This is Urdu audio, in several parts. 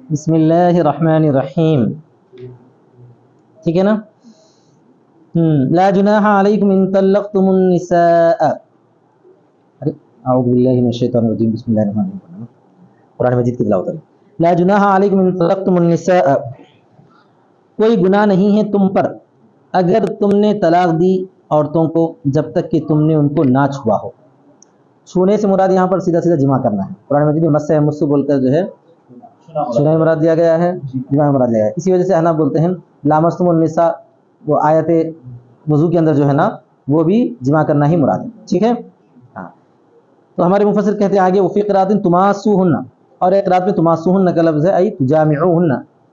بسم اللہ الرحمن الرحیم، ٹھیک ہے نا؟ لا جناح علیکم ان طلقتم النساء، اعوذ باللہ من الشیطان الرجیم، بسم اللہ الرحمن الرحیم، قرآن مجید کی تلاوت ہے۔ لا جناح علیکم ان طلقتم النساء، کوئی گناہ نہیں ہے تم پر اگر تم نے طلاق دی عورتوں کو جب تک کہ تم نے ان کو نہ چھوا ہو۔ چھونے سے مراد یہاں پر سیدھا سیدھا جمع کرنا ہے۔ قرآن مجید میں مس ہے مس بول کر جو ہے چھونا مراد دیا گیا ہے، جمع مراد دیا گیا ہے۔ اسی وجہ سے حناف بولتے ہیں لامستم النساء، وہ آیت وضو کے اندر جو ہے نا وہ بھی جمع کرنا ہی مراد ہے، ٹھیک ہے؟ ہاں، تو ہمارے مفسر کہتے ہیں آگے وفی قرات تماسوہن، اور ایک رات میں تماسوہن کا لفظ ہے ای تجامعوہن،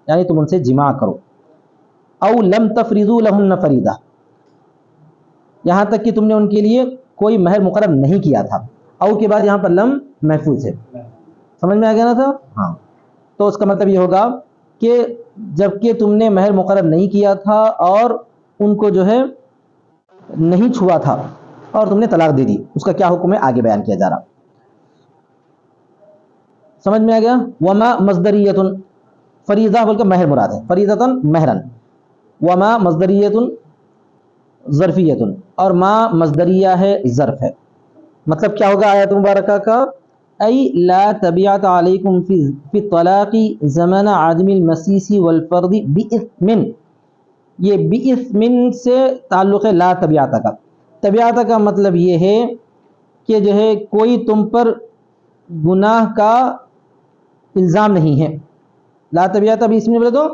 یعنی تم ان سے جماع کرو۔ او لم تفرضوا لهن فریضہ، یہاں تک کہ تم نے ان کے لیے کوئی مہر مقرر نہیں کیا تھا۔ او کے بعد یہاں پر لم محفوظ ہے، سمجھ میں آ گیا نا تھا؟ ہاں، تو اس کا مطلب یہ ہوگا کہ جب کہ تم نے مہر مقرر نہیں کیا تھا اور ان کو جو ہے نہیں چھوا تھا اور تم نے طلاق دے دی، اس کا کیا حکم ہے آگے بیان کیا جا رہا۔ سمجھ میں آ گیا؟ وما مصدریۃ، فریضہ بول کے مہر مراد ہے، فریضۃ مہرن، وما مصدریۃ ظرفیۃ، اور ما مصدریہ ہے ظرف ہے۔ مطلب کیا ہوگا آیت مبارکہ کا؟ ای لا تبعۃ علیکم فی الطلاق زمن عدم المسیس والفرض باثم، یہ باثم سے تعلق ہے لا تبعۃ کا۔ تبعۃ کا مطلب یہ ہے کہ جو ہے کوئی تم پر گناہ کا الزام نہیں ہے۔ لا تبعۃ باثم بولے تو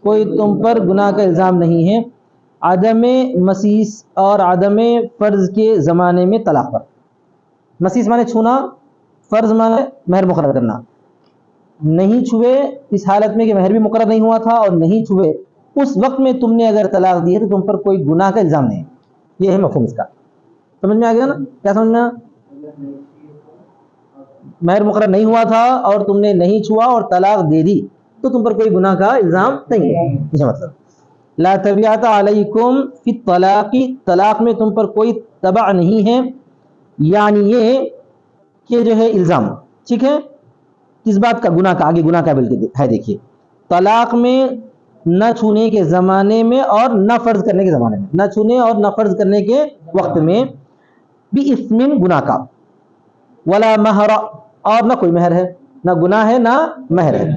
کوئی تم پر گناہ کا الزام نہیں ہے عدم مسیس اور عدم فرض کے زمانے میں طلاق پر۔ مسیس مانے چھونا، فرض مانے مہر مقرر کرنا۔ نہیں چھوئے اس حالت میں کہ مہر بھی مقرر نہیں ہوا تھا اور نہیں چھوئے اس وقت میں تم نے اگر طلاق دی ہے تو تم پر کوئی گناہ کا الزام نہیں ہے، یہ ہے مفہوم اس کا۔ سمجھ میں آ گیا نا؟ کیا سمجھنا؟ مہر مقرر نہیں ہوا تھا اور تم نے نہیں چھوا اور طلاق دے دی تو تم پر کوئی گناہ کا الزام نہیں ہے، یہ مطلب۔ لا تبعۃ علیکم فی الطلاق، طلاق میں تم پر کوئی تبع نہیں ہے، یعنی یہ کہ جو ہے الزام، ٹھیک ہے؟ کس بات کا؟ گناہ کا۔ آگے گناہ کا بلکہ ہے، دیکھیے طلاق میں نہ چھونے کے زمانے میں اور نہ فرض کرنے کے زمانے میں، نہ چھونے اور نہ فرض کرنے کے وقت میں، بِإِثْمٍ گناہ کا، ولا مہر اور نہ کوئی مہر ہے، نہ گناہ ہے نہ مہر ہے،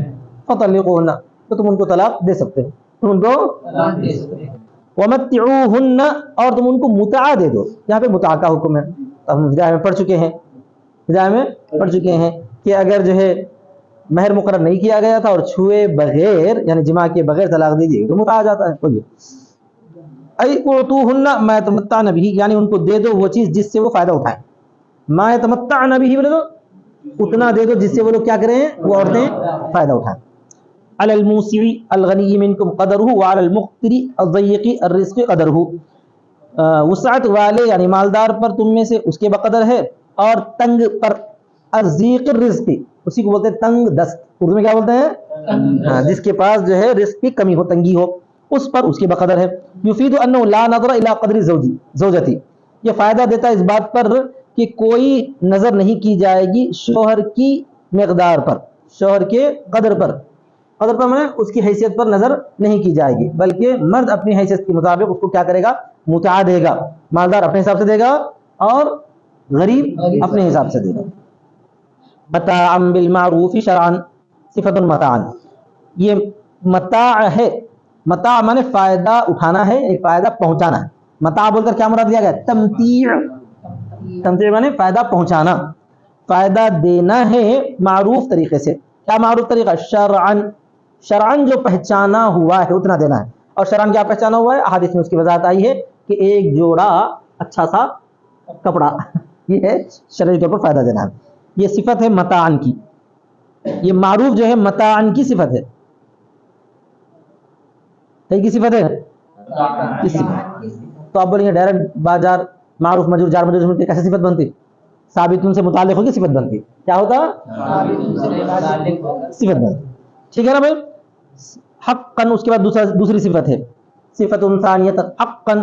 فطلقوہن تو تم ان کو طلاق دے سکتے ہو، تم ان کو ومتعوہن اور تم ان کو متعہ دے دو۔ یہاں پہ متعہ کا حکم ہے، ہم ہدایہ میں پڑھ چکے ہیں، ہدایہ میں پڑھ چکے ہیں کہ اگر جو ہے مہر مقرر نہیں کیا گیا تھا اور چھوئے بغیر یعنی جماع کے بغیر طلاق دی گئی تو متعہ جاتا ہے۔ ای اعطوہن ما یتمتعن بہ، یعنی ان کو دے دو وہ چیز جس سے وہ فائدہ اٹھائیں۔ ما یتمتعن بہ بولے تو اتنا دے دو جس سے وہ لوگ کیا کریں، وہ عورتیں فائدہ اٹھائیں۔ علی الموسع الغنی منکم قدرہ وعلی المقتر الضیق الرزق قدرہ، وسعت والے یعنی مالدار پر تم میں سے اس کے بقدر ہے، اور تنگ پر الضیق الرزق، اسی کو بولتے ہیں تنگ دست، اردو میں کیا بولتے ہیں؟ جس کے پاس جو ہے رزق کی کمی ہو، تنگی ہو، اس پر اس کے بقدر ہے۔ یفید انہ لا نظر الی قدر زوجتی، یہ فائدہ دیتا ہے اس بات پر کہ کوئی نظر نہیں کی جائے گی شوہر کی مقدار پر، شوہر کے قدر پر، قدر پر میں اس کی حیثیت پر نظر نہیں کی جائے گی، بلکہ مرد اپنی حیثیت کے مطابق اس کو کیا کرے گا؟ متعہ دے گا، مالدار اپنے حساب سے دے گا اور غریب اپنے حساب سے دے گا۔ متاعا بالمعروف شرعا، صفت متاعا، یہ متاع ہے، متاع مانے فائدہ اٹھانا ہے، ایک فائدہ پہنچانا ہے۔ متاع بول کر کیا مراد لیا گیا؟ تمتیع، تمتیع مانے فائدہ پہنچانا، فائدہ دینا ہے معروف طریقے سے۔ کیا معروف طریقہ؟ شرعن، شرعن جو پہچانا ہوا ہے اتنا دینا ہے۔ اور شرعن کیا پہچانا ہوا ہے؟ احادیث میں اس کی وضاحت آئی ہے کہ ایک جوڑا اچھا سا کپڑا، یہ ہے شرعی طور پر فائدہ دینا ہے۔ یہ صفت ہے متاعن کی، یہ معروف جو ہے متاعن کی صفت ہے، کی صفت ہے کی صفت۔ تو آپ بولیں گے ڈائریکٹ بازار معروف مجرور جار مجرور سے کیسے صفت بنتی؟ ثابت ان سے متعلق ہوگی صفت بنتی، کیا ہوتا؟ صفت بنتی، ٹھیک ہے نا بھائی؟ حقا اس کے بعد دوسری صفت ہے صفت ثانیۃ حقا،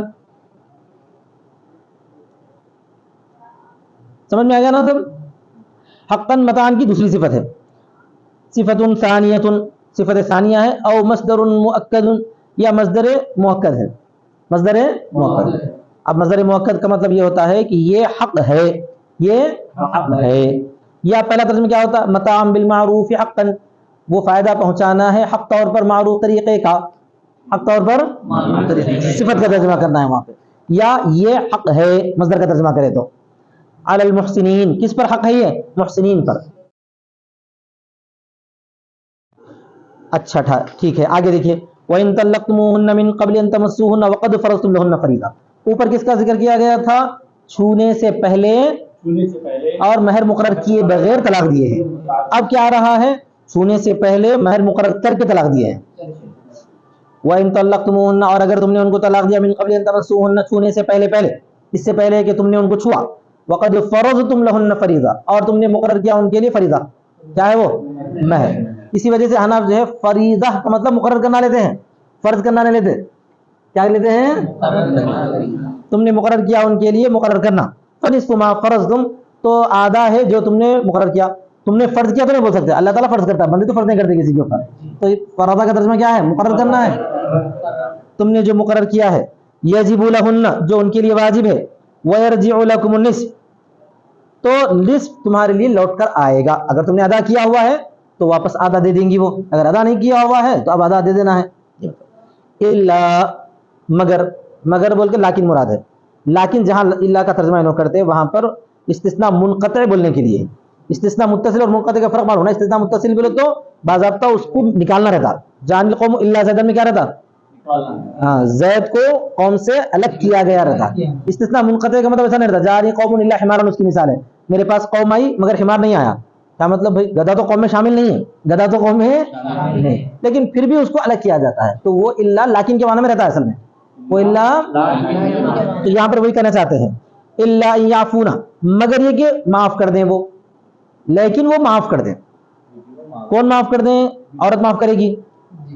سمجھ میں آ گیا نا سب؟ حقا متاعن کی دوسری صفت ہے، صفت ثانیۃ صفت ثانیہ ہے، او مصدر مؤکد یا مصدر مؤکد ہے، مصدر مؤکد۔ اب مصدر مؤکد کا مطلب یہ ہوتا ہے کہ یہ حق ہے، یہ حق ہے۔ یا پہلا ترجمہ کیا ہوتا ہے؟ متاع بالمعروف حقا، وہ فائدہ پہنچانا ہے حق طور پر معروف طریقے کا، حق طور پر صفت کا ترجمہ کرنا ہے وہاں پہ، یا یہ حق ہے مصدر کا ترجمہ کرے تو۔ علی المحسنین، کس پر حق ہے یہ؟ محسنین پر۔ اچھا ٹھیک ہے، آگے دیکھیے وَإِن طَلَّقْتُمُوهُنَّ مِن قَبْلِ أَن تَمَسُّوهُنَّ وَقَدْ فَرَضْتُمْ لَهُنَّ فَرِيضَةً، اوپر کس کا ذکر کیا گیا تھا؟ چھونے سے پہلے اور مہر مقرر کیے بغیر طلاق دیے ہیں۔ اب کیا آ رہا ہے؟ چھونے سے پہلے مہر مقرر کر کے طلاق دیے ہیں۔ وَإِن طَلَّقْتُمُوهُنَّ، اور اگر تم نے ان کو طلاق دیا، من قبل ان تمسوهن، چھونے سے پہلے، اس سے پہلے کہ تم نے ان کو چھوا، وقد فرضتم لهن فریضہ، اور تم نے مقرر کیا ان کے لیے فریضہ، کیا ہے وہ؟ مہر۔ اسی وجہ سے حناف جو ہے فریضہ کا مطلب مقرر کرنا لیتے ہیں، فرض کرنا نہیں لیتے، کیا لیتے ہیں؟ تم نے مقرر کیا ان کے لیے مقرر کرنا۔ فنصف ما فرضتم، تو آدھا ہے جو تم نے مقرر کیا۔ تم نے فرض کیا تو نہیں بول سکتے، اللہ تعالیٰ فرض کرتا ہے، بندے تو فرض نہیں کرتے کسی کے اوپر، تو فرضہ کا ترجمہ کیا ہے؟ مقرر کرنا ہے۔ تم نے جو مقرر کیا ہے، یجب لہن، جو ان کے لیے واجب ہے، ویرجع لکم النصف، تو نصف تمہارے لیے لوٹ کر آئے گا۔ اگر تم نے ادا کیا ہوا ہے تو واپس آدھا دے دیں گی وہ، اگر ادا نہیں کیا ہوا ہے تو اب آدھا دے دینا ہے۔ الا، مگر بول کے لیکن مراد ہے، لیکن جہاں الا کا ترجمہ انہوں کرتے ہیں وہاں پر استثناء منقطع بولنے کے لیے، استثناء متصل اور منقطع کا فرق معلوم ہے۔ استثناء متصل بولے تو باضابطہ اس کو نکالنا رہتا، جان القوم الا زیدن میں کیا رہتا؟ ہاں، زید کو قوم سے الگ کیا گیا رہتا۔ استثناء منقطع کا مطلب ایسا نہیں رہتا، جانی قوم الا حمارا، اس کی مثال ہے، میرے پاس قوم آئی مگر حمار نہیں آیا، کیا مطلب؟ بھائی گدھا تو قوم میں شامل نہیں ہے، گدھا تو قوم میں نہیں، لیکن پھر بھی اس کو الگ کیا جاتا ہے، تو وہ الا لیکن کے معنی میں رہتا ہے اصل میں، وہ الا، تو یہاں پر وہی کہنا چاہتے ہیں الا یعفونا، مگر یہ کہ معاف کر دیں وہ، لیکن وہ معاف کر دیں۔ کون معاف کر دیں؟ عورت معاف کرے گی۔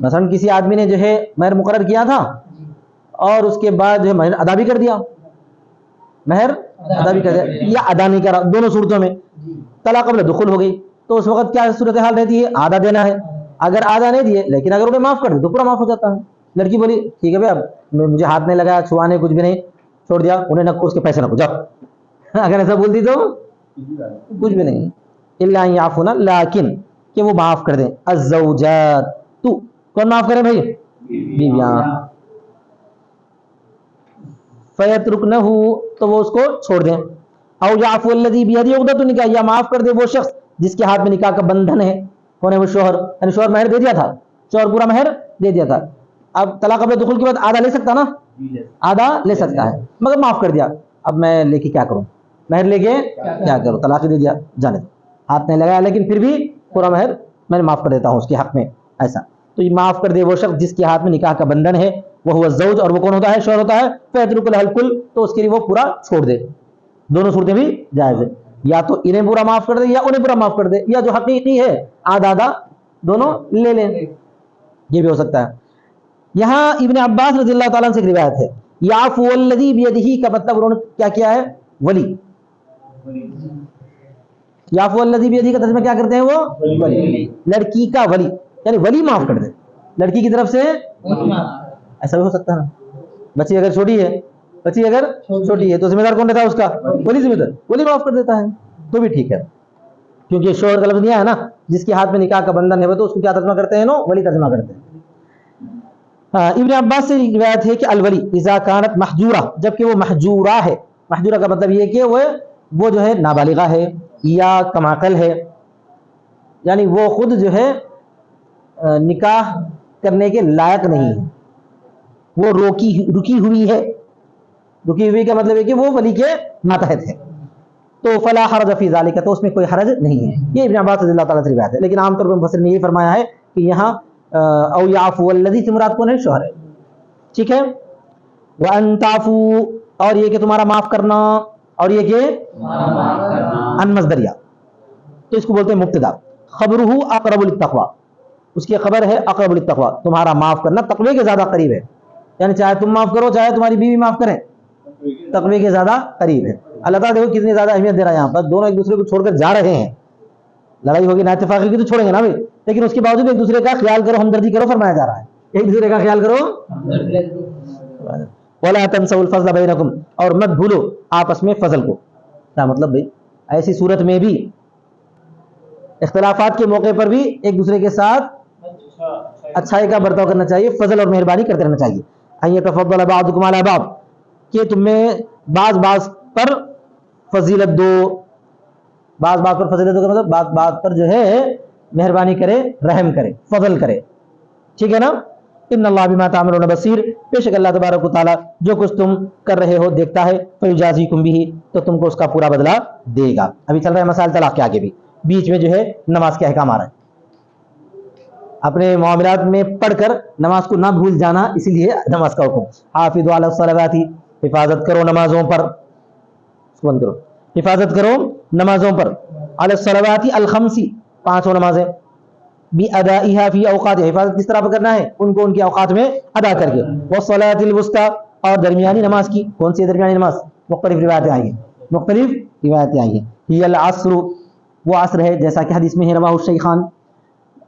مثلا کسی آدمی نے جو ہے مہر مقرر کیا تھا اور اس کے بعد جو ہے مہر ادا بھی کر دیا، مہر ادا بھی کر دیا یا ادا نہیں کرا، دونوں صورتوں میں طلاق قبل دخول ہو گئی، تو اس وقت کیا صورتحال رہتی ہے؟ آدھا دینا ہے۔ اگر آدھا نہیں دیے لیکن اگر انہیں معاف کر دے تو پورا معاف ہو جاتا ہے۔ لڑکی بولی ٹھیک ہے بھائی، اب مجھے ہاتھ نہیں لگایا، چھوانے کچھ بھی نہیں، چھوڑ دیا، انہیں نہ اس کے پیسے نہ جاؤ، اگر ایسا بولتی تو کچھ بھی نہیں۔ الا یعفونا، لیکن کہ وہ معاف کر دیں۔ الزوجات، تو کون معاف کرے بھائی؟ بیویاں۔ فیترکنہ، تو وہ اس کو چھوڑ دیں۔ او یعفو الذی بیدہ عقدۃ النکاح، یا معاف کر دے وہ شخص جس کے ہاتھ میں نکاح کا بندھن ہے۔ کون ہے وہ؟ شوہر، یعنی شوہر مہر دے دیا تھا، شوہر پورا مہر دے دیا تھا، اب طلاق قبل دخول کے بعد آدھا لے سکتا نا، آدھا لے سکتا ہے، مگر معاف کر دیا، اب میں لے کے کیا کروں؟ مہر لے کے کیا کروں؟ طلاق دے دیا، جانے دو، ہاتھ نہیں لگایا لیکن پھر بھی پورا مہر میں معاف کر دیتا ہوں اس کے حق میں، ایسا۔ تو یہ معاف کر دے وہ شخص جس کے ہاتھ میں نکاح کا بندھن ہے، وہ ہوا الزوج، اور وہ کون ہوتا ہے؟ شوہر ہوتا ہے۔ فیترک لہ الکل، تو اس کے لیے وہ پورا چھوڑ دے، دونوں صورتیں بھی جائز ہے، یا تو انہیں پورا معاف کر دے یا انہیں پورا معاف کر دے، یا جو حقیقی ہے آدھا آدھا دونوں لے لیں، یہ بھی ہو سکتا ہے۔ یہاں ابن عباس رضی اللہ تعالیٰ عنہ سے ایک روایت ہے، یعفو الذی بیدہ کا مطلب انہوں نے کیا کیا ہے؟ ولی۔ یعفو الذی بیدہ کا ترجمہ کیا کرتے ہیں وہ؟ ولی، لڑکی کا ولی، یعنی ولی معاف کر دے لڑکی کی طرف سے، ایسا بھی ہو سکتا ہے نا، بچی اگر چھوٹی ہے، بچی اگر چھوٹی ہے تو ذمہ دار کون رہتا ہے اس کا؟ ولی ذمہ دار، ولی معاف کر دیتا ہے تو بھی ٹھیک ہے، کیونکہ شوہر کا لفظ نہیں ہے نا، جس کے ہاتھ میں نکاح کا بندھن ہے وہ تو اس کو کیا ترجمہ کرتے ہیں؟ نو، ولی ترجمہ کرتے ہیں۔ ابن عباس سے روایت ہے کہ الولی اذا کانت محجورہ، جبکہ وہ محجورہ ہے، محجورہ کا مطلب یہ کہ وہ جو ہے نابالغہ ہے یا کم عقل ہے، یعنی وہ خود جو ہے نکاح کرنے کے لائق نہیں ہے، وہ رکی ہوئی ہے، رکی ہوئی کا مطلب ہے کہ وہ ولی کے ماتحت ہے، تو فلا حرج فی ذالک، تو اس میں کوئی حرج نہیں ہے۔ یہ ابن عباس رضی اللہ تعالیٰ سے روایت ہے، لیکن عام طور پر مفسرین نے یہ فرمایا ہے کہ یہاں او یعفو الذی سے مراد کون ہے؟ شوہر ہے، ٹھیک ہے۔ وان تعفو، اور یہ کہ تمہارا معاف کرنا، اور یہ کہ ان مصدریہ، تو اس کو بولتے ہیں مبتدا، خبرہ اقرب للتقوی، اس کی خبر ہے اقرب للتقوی، تمہارا معاف کرنا تقوی کے زیادہ قریب ہے، یعنی چاہے تم معاف کرو چاہے تمہاری بیوی معاف کرے، تقوی کے زیادہ قریب ہے۔ اللہ تعالیٰ دیکھو کتنی زیادہ اہمیت دے رہا ہے یہاں پر، دونوں ایک دوسرے کو چھوڑ کر جا رہے ہیں، لڑائی ہوگی نا اتفاقی کی تو چھوڑیں گے نا بھائی، لیکن اس کے باوجود ایک دوسرے کا خیال کرو، ہمدردی کرو فرمایا جا رہا ہے، ایک دوسرے کا خیال کرو. وَلَا تَنْسَوْا الْفَضْلَ بَيْنَكُمْ، اور مت بھولو آپس میں فضل کو. کیا مطلب بھائی؟ ایسی صورت میں بھی اختلافات کے موقع پر بھی ایک دوسرے کے ساتھ اچھائی کا برتاؤ کرنا چاہیے، فضل اور مہربانی کرتے رہنا چاہیے. أَن يَتَفَضَّلَ بَعْضُكُمْ عَلَى بَعْضٍ، کہ تم میں بعض پر فضیلت دو. بعض پر فضیلت دو کا مطلب بعض پر جو ہے مہربانی کرے، رحم کرے، فضل کرے. ٹھیک ہے نا؟ ان اللہ بما تعملون بصیر، بے شک اللہ تبارک و تعالی جو کچھ تم کر رہے ہو دیکھتا ہے. فیجازیکم بھی، تو تم کو اس کا پورا بدلہ دے گا. ابھی چل رہا ہے مسائل طلاق کے آگے بھی، بیچ میں جو ہے نماز کے احکام آ رہا ہے. اپنے معاملات میں پڑھ کر نماز کو نہ بھول جانا، اسی لیے نماز کا حکم. حافظوا علی الصلوات، حفاظت کرو نمازوں پر. اس کو بند کرو. حفاظت کرو نمازوں پر. علی الصلوات الخمس، پانچوں نمازیں. بِأَدَائِهَا فِي أَوْقَاتِهَا، حفاظت کس طرح پر کرنا ہے؟ ان کو ان کے اوقات میں ادا کر کے. وَالصَّلَاةِ الْوُسْطَىٰ، اور درمیانی نماز کی. کون سی درمیانی نماز؟ مختلف روایتیں آئی ہیں. هِيَ الْعَصْرُ، وہ عصر ہے، جیسا کہ حدیث میں ہے رواہ الشیخان.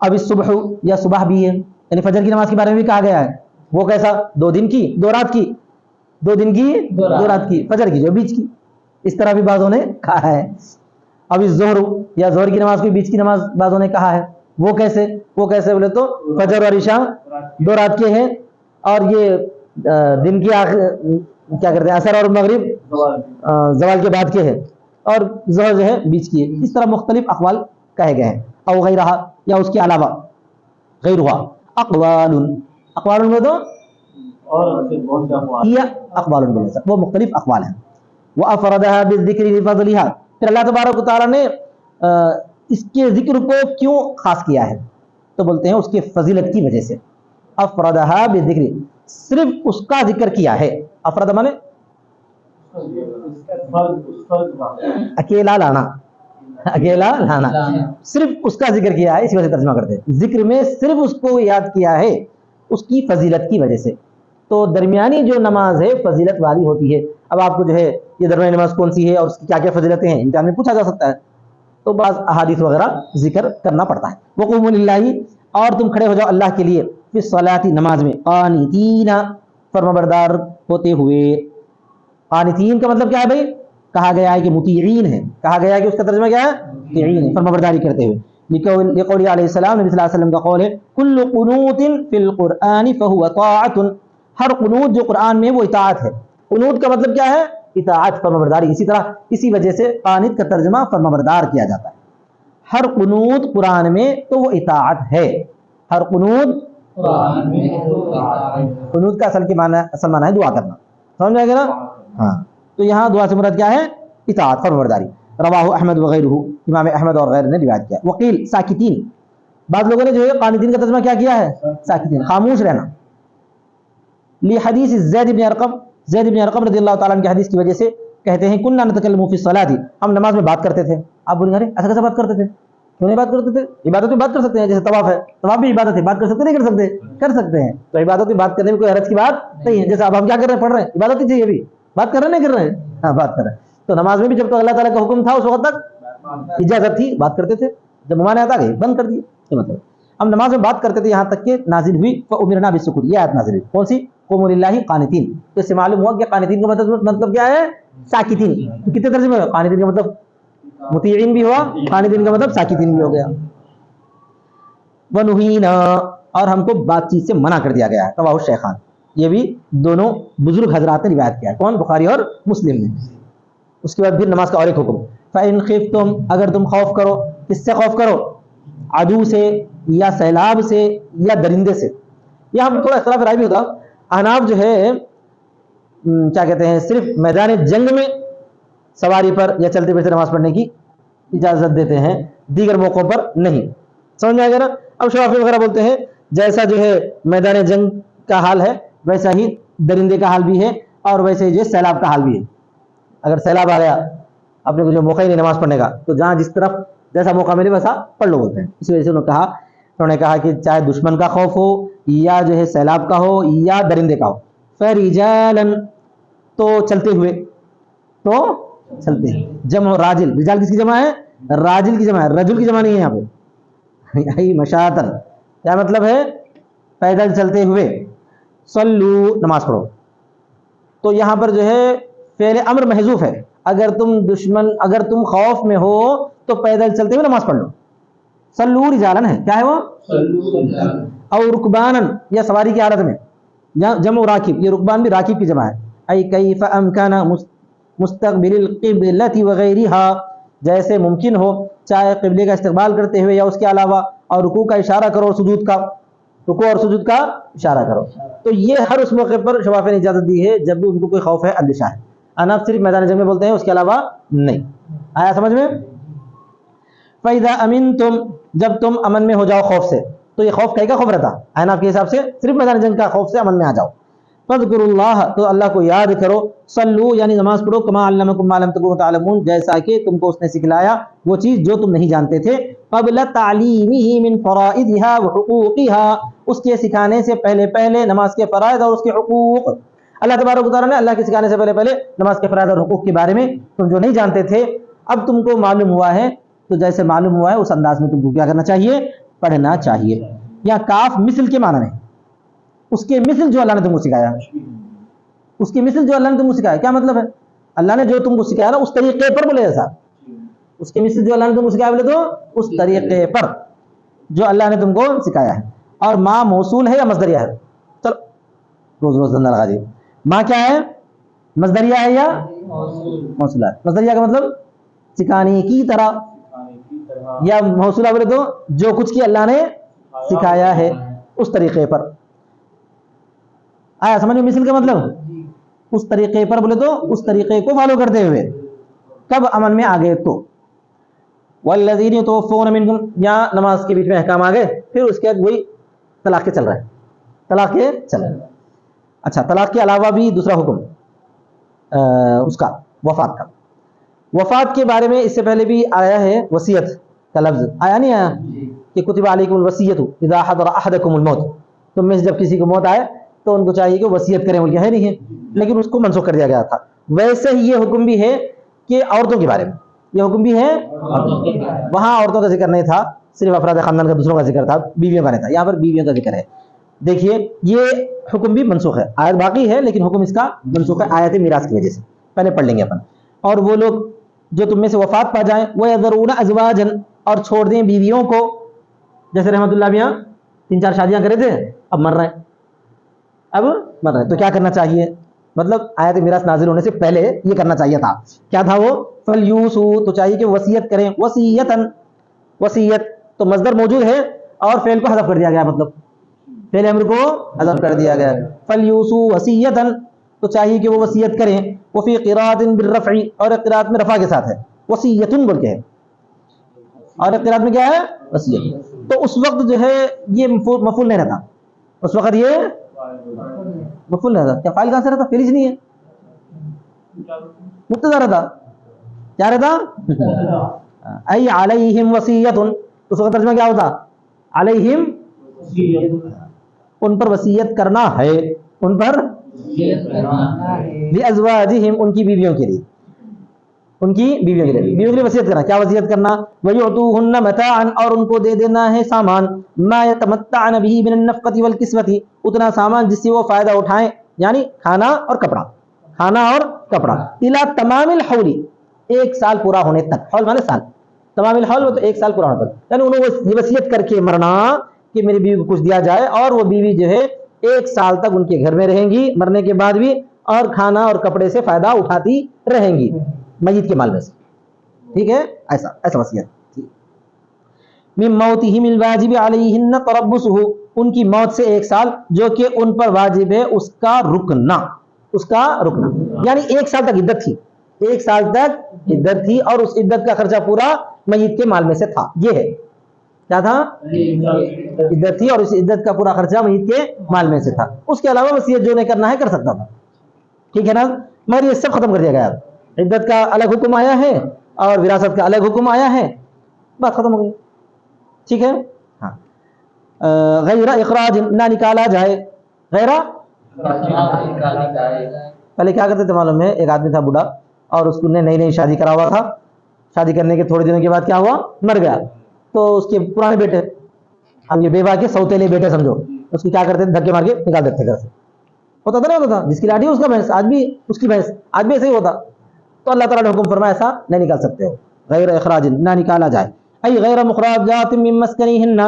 اب الصبح، یا صبح بھی ہے، یعنی فجر کی نماز کے بارے میں بھی کہا گیا ہے. وہ کیسا؟ 2 دن کی 2 رات کی، 2 دن کی 2 رات کی، فجر کی جو بیچ کی. اس طرح بھی بعضوں نے کہا ہے. اب الظہر، یا ظہر کی نماز کو بیچ کی نماز بعضوں نے کہا ہے. وہ کیسے بولے تو فجر اور عشاء 2 رات کے ہیں، اور یہ دن کی کیا کرتے ہیں عصر اور مغرب زوال کے بعد کے ہیں، اور ظہر جو ہے بیچ کی ہے. اس طرح مختلف اقوال کہے گئے ہیں. او غیرہ، یا اس کے علاوہ. غیرہ اقوال میں تو اقوال بولے، وہ مختلف اقوال ہیں. وَأَفْرَدَهَا بِالذِّكْرِ لِفَضْلِهَا، پھر اللہ تبارک و تعالیٰ نے اس کے ذکر کو کیوں خاص کیا ہے؟ تو بولتے ہیں اس کے فضیلت کی وجہ سے. افردها بالذکر، صرف اس کا ذکر کیا ہے. افرد مانے اکیلا لانا، صرف اس کا ذکر کیا ہے، اسی وجہ سے ترجمہ کرتے ہیں. ذکر میں صرف اس کو یاد کیا ہے اس کی فضیلت کی وجہ سے. تو درمیانی جو نماز ہے فضیلت والی ہوتی ہے. اب آپ کو جو ہے یہ درمیانی نماز کون سی ہے اور اس کی کیا کیا فضیلتیں ہیں امتحان میں پوچھا جا سکتا ہے، تو بعض احادیث وغیرہ ذکر کرنا پڑتا ہے. وقوموا للہ، اور تم کھڑے ہو جاؤ اللہ کے لیے. فی الصلاۃ، نماز میں. قانتین، فرمانبردار ہوتے ہوئے. قانتین کا مطلب کیا ہے بھائی؟ کہا گیا ہے کہ مطیعین ہے، کہا گیا ہے کہ اس کا ترجمہ کیا ہے؟ مطیعین ہے، فرمانبرداری کرتے ہوئے. لقول علیہ السلام، نبی صلی اللہ علیہ وسلم کا قول ہے کل قنوت فی القرآن فهو طاعۃ، ہر قنوت جو قرآن میں وہ اطاعت ہے. قنوت کا مطلب کیا ہے؟ اطاعت، فرمانبرداری. اسی طرح اسی وجہ سے قانت کا ترجمہ فرمانبردار کیا جاتا ہے. ہر قنوت قرآن میں تو وہ اطاعت ہے. ہر قنوت قنوت کا اصل معنی ہے دعا کرنا. سمجھ آئے گا نا؟ ہاں. تو یہاں دعا سے مراد کیا ہے؟ اطاعت، فرمانبرداری. رواہ احمد وغیرہ، امام احمد اور غیر نے روایت کیا. وقیل ساکتین، بعض لوگوں نے جو ہے قانتین کا ترجمہ کیا کیا ہے؟ ساکتین، خاموش رہنا. لحدیث زید بن ارقم رضی اللہ تعالیٰ عنہ کی حدیث کی وجہ سے کہتے ہیں کننا نتکلم فی الصلاۃ، ہم نماز میں بات کرتے تھے. آپ بولیں گے ایسا کیسے بات کرتے تھے؟ کیوں نہیں بات کرتے تھے؟ عبادت میں بات کر سکتے ہیں، جیسے طواف ہے، طواف بھی عبادت ہے، بات کر سکتے نہیں کر سکتے؟ کر سکتے ہیں. تو عبادت میں بات کرنے میں کوئی حرج کی بات نہیں ہے. جیسے اب ہم کیا کر رہے ہیں؟ پڑھ رہے ہیں، عبادت ہی چاہیے. بھی بات کر رہے ہیں نہیں کر رہے ہیں؟ ہاں بات کر رہے ہیں. تو نماز میں بھی جب تک اللہ تعالیٰ کا حکم تھا اس وقت تک اجازت تھی، بات کرتے تھے. جب ممانعت آ گئی بند کر دیا. یہ مطلب ہم نماز میں بات کرتے تھے یہاں تک کہ نازل ہوئی فأمرنا بالسکون، یہ آیت نازل ہوئی. کون سی؟ قوموا للہ قانتین. تو اس سے معلوم ہوا کہ قانتین کا مطلب کیا ہے؟ ساکتین. تو کتنے ترجمے ہوئے؟ قانتین کا مطلب مطیعین بھی ہوا، قانتین کا مطلب ساکتین بھی ہو گیا. ونہینا، اور ہم کو بات چیت سے منع کر دیا گیا ہے. رواہ الشیخان، یہ بھی دونوں بزرگ حضرات نے روایت کیا ہے. کون؟ بخاری اور مسلم نے. اس کے بعد پھر نماز کا اور ایک حکم. فَإِنْ خِفْتُمْ، اگر تم خوف کرو. کس سے خوف کرو؟ عدو سے، یا سیلاب سے، یا درندے سے. یہاں تھوڑا اختلاف رائے بھی ہوتا. احناف جو ہے کیا کہتے ہیں صرف میدان جنگ میں سواری پر یا چلتے پھرتے نماز پڑھنے کی اجازت دیتے ہیں، دیگر موقعوں پر نہیں. سمجھ میں آئے گا نا؟ اب شافعی وغیرہ بولتے ہیں جیسا جو ہے میدان جنگ کا حال ہے ویسا ہی درندے کا حال بھی ہے، اور ویسے ہی جو سیلاب کا حال بھی ہے. اگر سیلاب آ گیا، اپنے کو جو موقع ہی نہیں نماز پڑھنے کا، تو جہاں جس طرف جیسا موقع ملے ویسا پڑھ لو بولتے ہیں. اسی وجہ سے انہوں نے کہا کہ چاہے دشمن کا خوف ہو، یا جو ہے سیلاب کا ہو، یا درندے کا ہو. فرجالا، تو چلتے ہوئے، تو چلتے ہیں. جمع راجل، رجال کس کی جمع ہے؟ راجل کی جمع ہے, رجل کی جمع نہیں ہے یہاں پہ. ای مشاتن کیا مطلب ہے؟ پیدل چلتے ہوئے. صلو نماز پڑھو. تو یہاں پر جو ہے فعل امر محذوف ہے. اگر تم خوف میں ہو تو پیدل چلتے ہوئے نماز پڑھ لو. صلو رجالن ہے, کیا ہے وہ؟ او رکبانن, یا سواری کی حالت میں. جمع راکب, یہ رکبان بھی راکب کی جمع ہے. ای کیف امکان مستقبل القبلۃ وغیرہا, جیسے ممکن ہو چاہے قبلے کا استقبال کرتے ہوئے یا اس کے علاوہ, اور رکوع کا اشارہ کرو اور سجود کا, رکوع اور سجود کا اشارہ کرو. تو یہ ہر اس موقع پر شفافہ نے اجازت دی ہے جب بھی ان کو کوئی خوف ہے اندیشہ ہے. اناب صرف میدان جنگ میں بولتے ہیں, اس کے علاوہ نہیں. آیا سمجھ میں؟ فَإِذَا أَمِنْتُمْ, جب تم امن میں ہو جاؤ خوف سے. تو یہ خوف کہیں کا خوف رہتا ہے آپ کے حساب سے؟ صرف میدان جنگ کا خوف سے امن میں آ جاؤ. فَاذْكُرُوا اللَّهَ, تو اللہ کو یاد کرو. صلو یعنی نماز پڑھو. كَمَا عَلَّمَكُم مَا لَمْ تَكُونُوا تَعْلَمُونَ, جیسا کہ تم کو اس نے سکھلایا وہ چیز جو تم نہیں جانتے تھے. قبل تعلیمہ من فرائضها وحقوقها, اس کے سکھانے سے پہلے نماز کے فرائض اور اس کے حقوق. اللہ تبارک و تعالیٰ نے اللہ کے سکھانے سے پہلے نماز کے فرائض اور حقوق کے بارے میں تم جو نہیں جانتے تھے اب تم کو معلوم ہوا ہے, تو جیسے معلوم ہوا ہے اس انداز میں تم کو کیا کرنا چاہیے؟ پڑھنا چاہیے. یا کاف مثل کے معنی میں, اس کے مثل جو اللہ نے تم کو سکھایا, اس کی مثل جو اللہ نے تم کو سکھایا. کیا مطلب ہے؟ اللہ نے جو تم کو سکھایا نا اس طریقے پر بولے ایسا. اس کی مثل جو اللہ نے تم کو سکھایا بولے تو اس طریقے پر جو اللہ نے تم کو سکھایا ہے. اور ماں موصول ہے یا مصدریہ ہے؟ چلو روز دھندا لگا دیے. ماں کیا ہے؟ مصدریہ ہے یا موصولہ ہے؟ مصدریہ کا مطلب سکھانے کی طرح, یا موصولہ بولے تو جو کچھ کی اللہ نے سکھایا ہے اس طریقے پر. آیا سمجھ میں مثل کا مطلب؟ اس طریقے پر بولے تو اس طریقے کو فالو کرتے ہوئے. کب امن میں آ گئے تو. والذین یتوفون منکم, یا نماز کے بیچ میں احکام آ گئے, پھر اس کے بعد وہی طلاق کے چل رہا ہے, طلاق کے چل رہا ہے. اچھا, طلاق کے علاوہ بھی دوسرا حکم اس کا وفات کا. وفات کے بارے میں اس سے پہلے بھی آیا ہے وصیت کا لفظ, آیا نہیں آیا کہ کتب علیکم الوصیۃ اذا حضر احدکم الموت, تم میں سے جب کسی کو موت آئے تو ان کو چاہیے کہ وصیت کریں. بول کے ہے نہیں ہے, لیکن اس کو منسوخ کر دیا گیا تھا. ویسے ہی یہ حکم بھی ہے کہ عورتوں کے بارے میں, یہ حکم بھی ہے. وہاں عورتوں کا ذکر نہیں تھا, صرف افراد خاندان کا دوسروں کا ذکر تھا, بیویوں کا نہیں تھا. یہاں پر بیویوں کا ذکر ہے. دیکھیے یہ حکم بھی منسوخ ہے, آیت باقی ہے لیکن حکم اس کا منسوخ ہے آیت میراث کی وجہ سے. پہلے پڑھ لیں گے اپن. اور وہ لوگ جو تم میں سے وفات پا جائیں, وہ یذرون ازواجا, اور چھوڑ دیں بیویوں کو. جیسے رحمت اللہ میاں 3-4 شادیاں کرے تھے, اب مر رہے ہیں, اب مر رہے ہیں, تو کیا کرنا چاہیے؟ مطلب آیت میراث نازل ہونے سے پہلے یہ کرنا چاہیے تھا. کیا تھا وہ؟ فلیوسو, تو چاہیے کہ وصیت کریں. وصیتن, وصیت تو مصدر موجود ہے اور فعل کو حذف کر دیا گیا, مطلب فعل امر کو حذف کر دیا گیا. فلیوسو وصیتن, تو چاہیے کہ وہ وصیت کریں. وفی قراءۃ بالرفع, اور قراءت میں رفع کے ساتھ ہے, وصیتن بول کے ہے, اور قراءت میں کیا ہے؟ وصیت. تو اس وقت جو ہے یہ مفعول نہیں رہتا, اس وقت یہ مفعول نہیں رہتا. کیا فاعل کہاں سے رہتا؟ فعل نہیں ہے, مبتدا رہتا. کیا رہتا؟ ای علیہم وصیتن, اس وقت ترجمہ کیا ہوتا؟ علیہم, ان پر وصیت کرنا ہے, ان پر لازواجہم, ان کی بیویوں کے لیے, ان کی بیویوں کے لیے, بیویوں کے لیے وصیت کرنا. کیا وصیت کرنا؟ وَيُعْطُوهُنَّ مَتَاعًا, اور ان کو دے دینا ہے سامان, مَا يَتَمَتَّعْنَ بِهِ مِنَ النَّفْقَةِ وَالْكِسْوَةِ, اتنا سامان جس سے وہ فائدہ اٹھائیں, یعنی کھانا اور کپڑا, کھانا اور کپڑا. إِلَى تَمَامِ الْحَوْلِ, 1 سال پورا ہونے تک. حول مانے سال, تمام الحول تو 1 سال پورا ہونے تک. یعنی انہوں یہ وصیت کر کے مرنا کہ میری بیوی کو کچھ دیا جائے, اور وہ بیوی جو ہے 1 سال تک ان کے گھر میں رہیں گی, مرنے کے بعد بھی, اور کھانا اور کپڑے سے فائدہ اٹھاتی رہیں گی میت کے مال میں سے. ٹھیک ہے, ایسا وصیت. من موتہم الواجب علیہن تربصہ, ان کی موت سے 1 سال جو کہ ان پر واجب ہے اس کا رکنا, اس کا رکنا. یعنی 1 سال تک عدت تھی, 1 سال تک عدت تھی, اور اس عدت کا خرچہ پورا میت کے مال میں سے تھا. یہ ہے کیا تھا؟ عدت تھی, اور اس عدت کا پورا خرچہ میت کے مال میں سے تھا. اس کے علاوہ وصیت جو نے کرنا ہے کر سکتا تھا. ٹھیک ہے نا, مگر یہ سب ختم کر دیا گیا. عدت کا الگ حکم آیا ہے اور وراثت کا الگ حکم آیا ہے, بات ختم ہو گئی. ٹھیک ہے. ہاں, غیر اخراج, نہ نکالا جائے. غیر, پہلے کیا کرتے تھے معلوم ہے, ایک آدمی تھا بوڑھا, اور اس کو نئی نئی شادی کرا ہوا تھا, شادی کرنے کے تھوڑے دنوں کے بعد کیا ہوا؟ مر گیا. تو اس کے پرانے بیٹے, اب یہ بیوہ کے سوتیلے بیٹے سمجھو, اس کو کیا کرتے تھے؟ دھکے مار کے نکال دیتے گھر سے. ہوتا تھا نا, ہوتا تھا, جس کی لاٹھی اس کا بھینس, آج بھی اس کی بھینس, آج بھی ایسے ہی ہوتا. تو اللہ تعالیٰ نے حکم فرمایا ایسا نہیں نکال سکتے ہو, غیر اخراج, نہ نکالا جائے. ای غیر مخراجات من مسکنہن,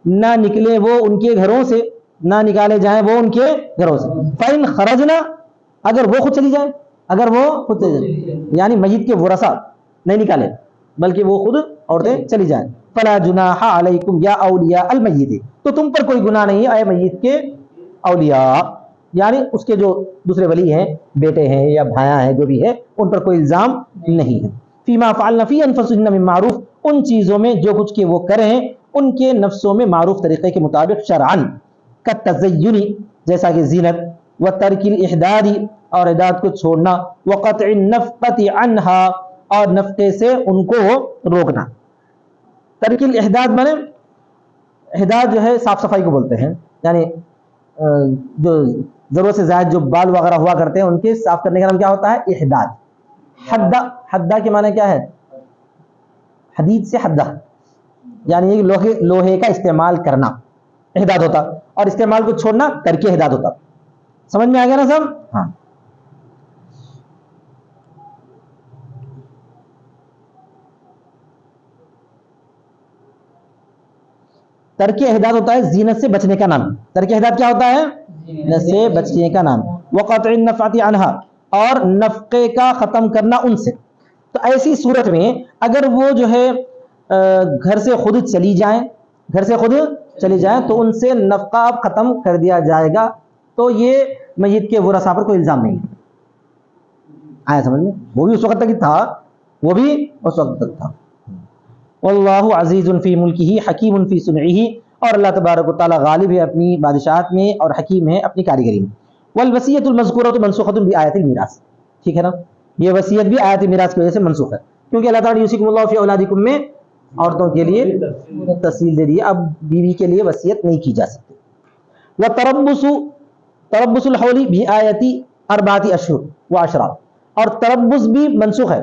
نہ نکلے وہ ان کے گھروں سے, نہ نکالے جائیں وہ ان کے گھروں سے. فَإِنْ خَرَجْنَا, اگر وہ خود چلی جائیں, اگر وہ خود چلی جائیں, یعنی میت کے ورثہ نہیں نکالے بلکہ وہ خود عورتیں چلی جائیں. فَلَا جُنَاحَ عَلَيْكُمْ يَا أَوْلِيَاءَ الْمَيِّتِ, تو تم پر کوئی گناہ نہیں اے میت کے اولیاء, یعنی اس کے جو دوسرے ولی ہیں, بیٹے ہیں یا بھائیاں ہیں, جو بھی ہے, ان پر کوئی الزام نہیں ہے. فیما فعلن فی انفسہن من معروف, ان چیزوں میں جو کچھ کہ وہ کریں ان کے نفسوں میں معروف طریقے کے مطابق شرعن, کالتزین, جیسا کہ زینت, وترک الاحداد, اور احداد کو چھوڑنا, وقطع النفقۃ عنہا, اور نفقے سے ان کو روکنا. ترک الاحداد مانے, احداد جو ہے صاف صفائی کو بولتے ہیں, یعنی جو ضرورت سے زائد جو بال وغیرہ ہوا کرتے ہیں ان کے صاف کرنے کا نام کیا ہوتا ہے؟ احداد. حدہ, حدہ کے معنی کیا ہے؟ حدید سے حدہ, یعنی یہ لوہے کا استعمال کرنا احداد ہوتا, اور استعمال کو چھوڑنا ترک احداد ہوتا. سمجھ میں آ گیا نا سب؟ ہاں. ترک احداد ہوتا ہے زینت سے بچنے کا نام. ترک احداد کیا ہوتا ہے؟ زینت سے بچنے کا نام. وقطع النفقۃ عنہا, اور نفقے کا ختم کرنا ان سے. تو ایسی صورت میں اگر وہ جو ہے گھر سے خود چلی جائیں, گھر سے خود چلی جائیں, تو ان سے نفقہ ختم کر دیا جائے گا. تو یہ میت کے ورثاء پر کوئی الزام نہیں ہے. آیا سمجھ میں؟ وہ بھی اس وقت تک ہی تھا, وہ بھی اس وقت تک تھا. واللہ عزیز فی ملکہ حکیم فی صنعہ, اور اللہ تبارک و تعالی غالب ہے اپنی بادشاہت میں اور حکیم ہے اپنی کاریگری میں. والوصیۃ المذکورۃ منسوخۃ بآیۃ المیراث, ٹھیک ہے نا, یہ وصیت بھی آیت میراث کی وجہ سے منسوخ ہے, کیونکہ اللہ تعالیٰ یوصیکم اللہ فی اولادکم میں عورتوں کے لیے تفصیل دے دی, اب بیوی کے لیے وصیت نہیں کی جا سکتی. وتربص, تربص الحول بآیۃ اربعۃ اشہر وعشرہ, اور تربص بھی منسوخ ہے.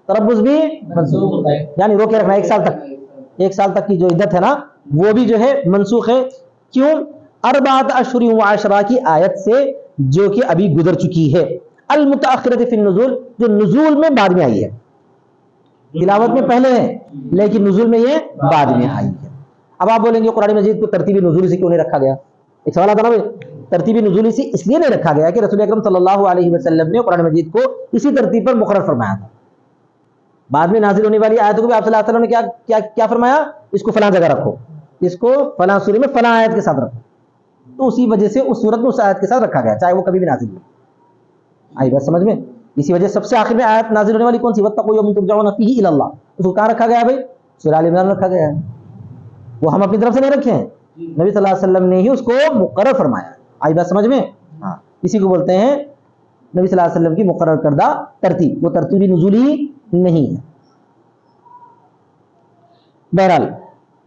تربص بھی منسوخ ہے, یعنی روکے رکھنا 1 سال تک, 1 سال تک کی جو عدت ہے نا وہ بھی جو ہے منسوخ ہے. کیوں؟ اربعۃ اشہر وعشرہ کی آیت سے جو کہ ابھی گزر چکی ہے. المتأخرۃ فی النزول, جو نزول میں بعد میں آئی ہے, تلاوت میں پہلے ہے لیکن نزول میں یہ بعد میں آئی ہے. اب آپ بولیں گے قرآن مجید کو ترتیبی نزولی سے کیوں نہیں رکھا گیا؟ ایک سوال آتا نا بھائی, ترتیبی نزولی سے اس لیے نہیں رکھا گیا کہ رسول اکرم صلی اللہ علیہ وسلم نے قرآن مجید کو اسی ترتیب پر مقرر فرمایا تھا. بعد میں نازل ہونے والی آیتوں کو بھی آپ صلی اللہ علیہ وسلم نے کیا فرمایا؟ اس کو فلاں جگہ رکھو, اس کو فلاں سورے میں فلاں آیت کے ساتھ رکھو. تو اسی وجہ سے اس صورت میں اس آیت کے ساتھ رکھا گیا, چاہے وہ کبھی بھی نازل ہو. آئی بات سمجھ میں؟ اسی وجہ سب سے آخر میں آیت نازل ہونے والی کون سی؟ واتقوا یوما ترجعون فیہ الی اللہ, اس کو کہاں رکھا گیا بھائی؟ سورہ آل عمران رکھا گیا ہے. وہ ہم اپنی طرف سے نہیں رکھے ہیں, نبی صلی اللہ علیہ وسلم نے ہی اس کو مقرر فرمایا. آئی بات سمجھ میں؟ ہاں, اسی کو بولتے ہیں نبی صلی اللہ علیہ وسلم کی مقرر کردہ ترتیب, وہ ترتیبی نزولی نہیں ہے. بہرحال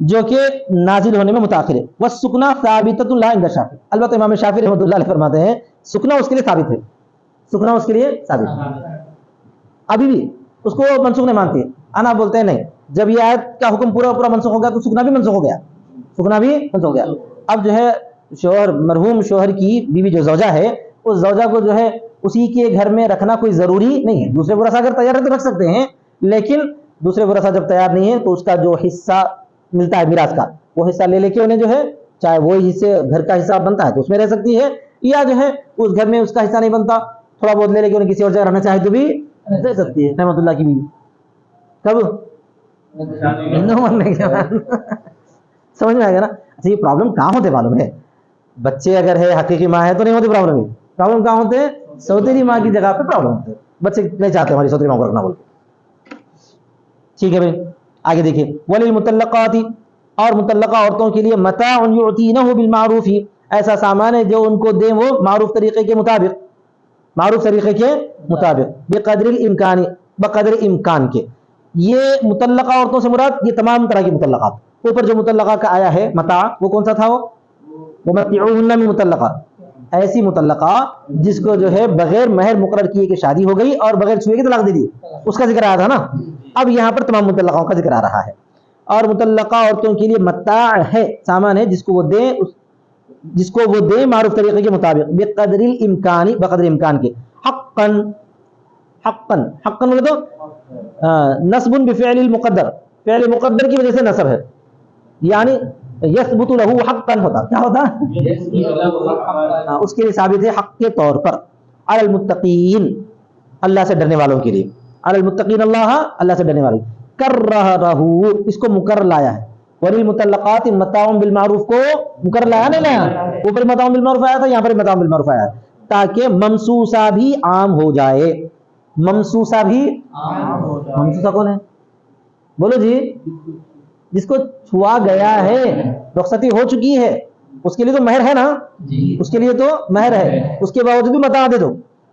جو کہ نازل ہونے میں متاخر ہے. والسکنا ثابتۃ لا عند الشافعی, البتہ امام شافعی رحمۃ اللہ علیہ فرماتے ہیں سکنا اس کے لیے ثابت ہے, سکنا اس کے لیے ثابت ہے. ابھی بھی اس کو منسوخ نہیں مانتے. انا بولتے ہیں نہیں, جب یہ آیت کا حکم پورا پورا منسوخ ہو گیا تو سکنا بھی منسوخ ہو گیا, سکنا بھی منسوخ ہو گیا. اب جو ہے شوہر, مرحوم شوہر کی بیوی جو زوجہ ہے, اس زوجہ کو جو ہے اسی کے گھر میں رکھنا کوئی ضروری نہیں ہے. دوسرے ورثہ اگر تیار ہے تو رکھ سکتے ہیں, لیکن دوسرے ورثہ جب تیار نہیں ہے تو اس کا جو حصہ ملتا ہے میراث کا, وہ حصہ لے کے انہیں جو ہے, چاہے وہی حصے گھر کا حصہ بنتا ہے تو اس میں رہ سکتی ہے, یا جو ہے اس گھر میں اس کا حصہ نہیں بنتا, تھوڑا بہت لے کے انہیں کسی اور جگہ رہنا چاہے تو بھی رہ سکتی ہے. رحمۃ اللہ کی بیوی کب سمجھ میں آئے گا نا؟ اچھا, یہ پرابلم کہاں ہوتے معلوم ہے؟ بچے اگر ہے حقیقی ماں ہے تو نہیں ہوتی پرابلم. ہے پرابلم کہاں ہوتے ہیں؟ سوتیلی ماں کی جگہ پہ پرابلم ہوتے ہیں. بچے نہیں چاہتے ہماری سوتیلی ماں کو رکھنا بول کے. ٹھیک ہے بھائی, آگے دیکھیے. وللمطلقات, اور مطلقہ عورتوں کے لیے متاع یعطینہ بالمعروف, ایسا سامان ہے جو ان کو دیں وہ معروف طریقے کے مطابق, معروف طریقے کے مطابق, بقدر الامکان, بقدر امکان کے. یہ مطلقہ عورتوں سے مراد یہ تمام طرح کی مطلقات. اوپر جو مطلقہ کا آیا ہے متاع, وہ کون سا تھا؟ وہ متعوہن من مطلقہ, ایسی مطلقہ جس کو جو ہے بغیر مہر مقرر کیے کہ شادی ہو گئی اور بغیر چھوئے کے طلاق دے دی، اس کا ذکر آیا تھا نا. اب یہاں پر تمام مطلقاؤں کا ذکر آ رہا ہے. اور مطلقہ عورتوں کے لیے متاع ہے، سامان ہے جس کو وہ دیں معروف طریقے کے مطابق، بقدر الامکان، بقدر امکان کے، حقاً بولے تو نصب بفعل المقدر، فعل مقدر کی وجہ سے نصب ہے، یعنی یثبت له حقا ہوتا، کیا ہوتا اس کے لیے ثابت ہے حق کے طور پر. علی المتقین، اللہ سے ڈرنے والوں کے لیے، علی المتقین اللہ سے ڈرنے والے. کررہ، اس کو مکرر لایا ہے. وللمطلقات متاع بالمعروف کو مکرر لایا نہیں لایا، اوپر متاع بالمعروف آیا تھا، یہاں پر متاع بالمعروف آیا تاکہ ممسوسہ بھی عام ہو جائے. ممسوسہ بھی، ممسوسہ کون ہے بولو جی؟ جس کو چھوا گیا ہے، رخصتی ہو چکی ہے، اس کے لیے تو مہر ہے نا، اس کے لیے تو مہر ہے، اس کے باوجود بھی متاع دے دو.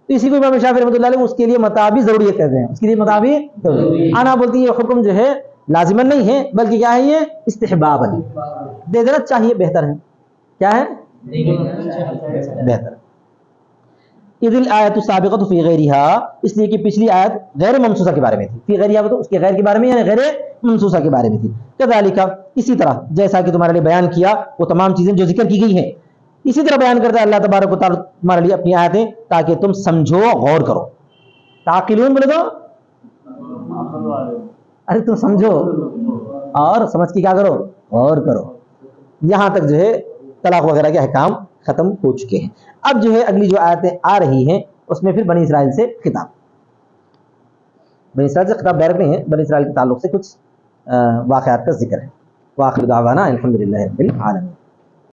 تو اسی کو امام شافعی رحمۃ اللہ علیہ اس کے لیے متاع بھی ضروری کہتے ہیں، اس کے لیے متاع بھی ضروری. انا بولتی ہے یہ حکم جو ہے لازمن نہیں ہے بلکہ کیا ہے، یہ استحباباً دے دینا چاہیے، بہتر ہے. کیا ہے؟ بہتر. اذ الآیۃ السابقۃ فی غیرہا، اس لیے کہ پچھلی آیت غیر ممسوسہ کے بارے میں تھی. فی غیرہا تو اس کے غیر کے بارے میں، یعنی غیر ممسوسہ کے بارے میں تھی. کذالک، اسی طرح جیسا کہ تمہارے لیے بیان کیا وہ تمام چیزیں جو ذکر کی گئی ہیں، اسی طرح بیان کرتا ہے اللہ تبارک و تعالیٰ تمہارے لیے اپنی آیتیں تاکہ تم سمجھو، غور کرو. تعقلون بولے تو ارے تم سمجھو اور سمجھ کے کیا کرو، غور کرو. یہاں تک جو ہے طلاق وغیرہ کے احکام ختم ہو چکے ہیں. اب جو ہے اگلی جو آیتیں آ رہی ہیں اس میں پھر بنی اسرائیل سے خطاب، بنی اسرائیل سے خطاب ڈائریکٹ نہیں ہے، بنی اسرائیل کے تعلق سے کچھ واقعات کا ذکر ہے. وآخر دعوانا الحمدللہ رب العالمین.